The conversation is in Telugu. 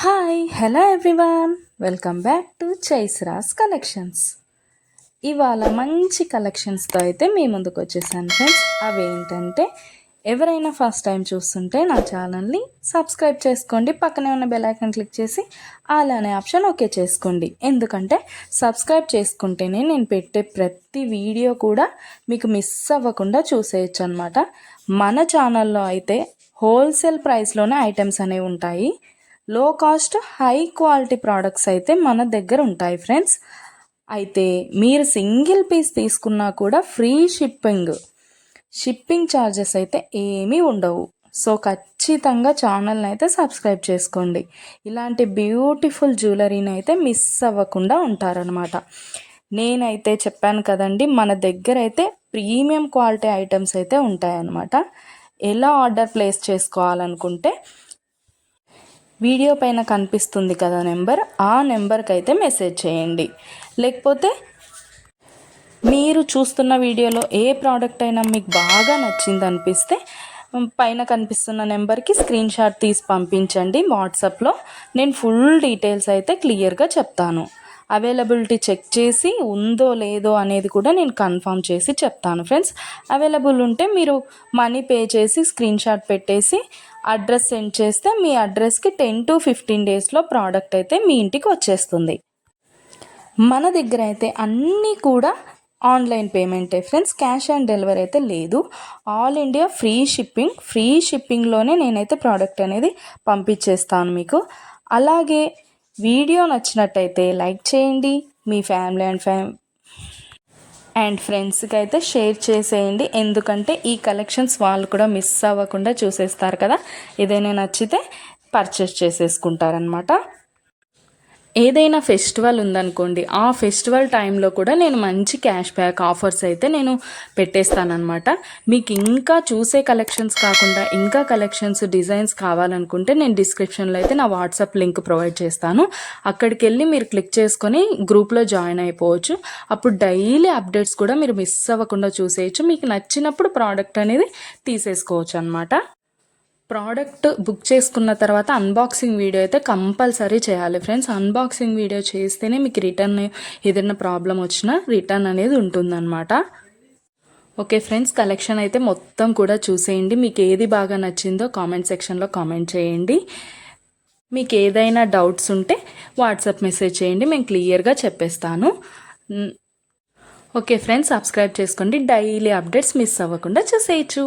Hi hello everyone, welcome back to చైస్రాస్ కలెక్షన్స్. ఇవాళ మంచి కలెక్షన్స్తో అయితే మీ ముందుకు వచ్చేసాను ఫ్రెండ్స్. అవేంటంటే ఎవరైనా ఫస్ట్ టైం చూస్తుంటే నా ఛానల్ని సబ్స్క్రైబ్ చేసుకోండి, పక్కనే ఉన్న బెల్ ఐకాన్ క్లిక్ చేసి ఆల్ అనే ఆప్షన్ ఓకే చేసుకోండి. ఎందుకంటే సబ్స్క్రైబ్ చేసుకుంటేనే నేను పెట్టే ప్రతి వీడియో కూడా మీకు మిస్ అవ్వకుండా చూసేయచ్చు అనమాట. మన ఛానల్లో అయితే హోల్సేల్ ప్రైస్లోనే ఐటమ్స్ అనేవి ఉంటాయి. లో కాస్ట్ హై క్వాలిటీ ప్రోడక్ట్స్ అయితే మన దగ్గర ఉంటాయి ఫ్రెండ్స్. అయితే మీరు సింగిల్ పీస్ తీసుకున్నా కూడా ఫ్రీ షిప్పింగ్ ఛార్జెస్ అయితే ఏమీ ఉండవు. సో ఖచ్చితంగా ఛానల్ని అయితే సబ్స్క్రైబ్ చేసుకోండి. ఇలాంటి బ్యూటిఫుల్ జ్యువెలరీని అయితే మిస్ అవ్వకుండా ఉంటారనమాట. నేనైతే చెప్పాను కదండి, మన దగ్గర అయితే ప్రీమియం క్వాలిటీ ఐటమ్స్ అయితే ఉంటాయన్నమాట. ఎలా ఆర్డర్ ప్లేస్ చేసుకోవాలనుకుంటే వీడియో పైన కనిపిస్తుంది కదా నెంబర్, ఆ నెంబర్కి అయితే మెసేజ్ చేయండి. లేకపోతే మీరు చూస్తున్న వీడియోలో ఏ ప్రోడక్ట్ అయినా మీకు బాగా నచ్చింది అనిపిస్తే పైన కనిపిస్తున్న నెంబర్కి స్క్రీన్ షాట్ తీసి పంపించండి వాట్సాప్లో. నేను ఫుల్ డీటెయిల్స్ అయితే క్లియర్గా చెప్తాను. అవైలబిలిటీ చెక్ చేసి ఉందో లేదో అనేది కూడా నేను కన్ఫర్మ్ చేసి చెప్తాను ఫ్రెండ్స్. అవైలబుల్ ఉంటే మీరు మనీ పే చేసి స్క్రీన్ షాట్ పెట్టేసి అడ్రస్ సెండ్ చేస్తే మీ అడ్రస్కి 10 to 15 డేస్లో ప్రోడక్ట్ అయితే మీ ఇంటికి వచ్చేస్తుంది. మన దగ్గర అయితే అన్నీ కూడా ఆన్లైన్ పేమెంటే ఫ్రెండ్స్, క్యాష్ ఆన్ డెలివరీ అయితే లేదు. ఆల్ ఇండియా ఫ్రీ షిప్పింగ్లోనే నేనైతే ప్రోడక్ట్ అనేది పంపించేస్తాను మీకు. అలాగే వీడియో నచ్చినట్టయితే లైక్ చేయండి, మీ ఫ్యామిలీ అండ్ ఫ్రెండ్స్కి అయితే షేర్ చేసేయండి. ఎందుకంటే ఈ కలెక్షన్స్ వాళ్ళు కూడా మిస్ అవ్వకుండా చూసేస్తారు కదా, ఏదైనా నచ్చితే పర్చేస్ చేసేసుకుంటారనమాట. ఏదైనా ఫెస్టివల్ ఉందనుకోండి, ఆ ఫెస్టివల్ టైంలో కూడా నేను మంచి క్యాష్ బ్యాక్ ఆఫర్స్ అయితే నేను పెట్టేస్తానమాట. మీకు ఇంకా చూసే కలెక్షన్స్ కాకుండా ఇంకా కలెక్షన్స్ డిజైన్స్ కావాలనుకుంటే నేను డిస్క్రిప్షన్లో అయితే నా వాట్సాప్ లింక్ ప్రొవైడ్ చేస్తాను. అక్కడికి వెళ్ళి మీరు క్లిక్ చేసుకొని గ్రూప్లో జాయిన్ అయిపోవచ్చు. అప్పుడు డైలీ అప్డేట్స్ కూడా మీరు మిస్ అవ్వకుండా చూసేయచ్చు. మీకు నచ్చినప్పుడు ప్రోడక్ట్ అనేది తీసేసుకోవచ్చు అనమాట. ప్రోడక్ట్ బుక్ చేసుకున్న తర్వాత అన్బాక్సింగ్ వీడియో అయితే కంపల్సరీ చేయాలి ఫ్రెండ్స్. అన్బాక్సింగ్ వీడియో చేస్తేనే మీకు రిటర్న్ ఏదైనా ప్రాబ్లం వచ్చినా రిటర్న్ అనేది ఉంటుందన్నమాట. ఓకే ఫ్రెండ్స్, కలెక్షన్ అయితే మొత్తం కూడా చూసేయండి. మీకు ఏది బాగా నచ్చిందో కామెంట్ సెక్షన్లో కామెంట్ చేయండి. మీకు ఏదైనా డౌట్స్ ఉంటే వాట్సాప్ మెసేజ్ చేయండి, మేము క్లియర్గా చెప్పేస్తాను. ఓకే ఫ్రెండ్స్, సబ్స్క్రైబ్ చేసుకోండి, డైలీ అప్డేట్స్ మిస్ అవ్వకుండా చూసేయచ్చు.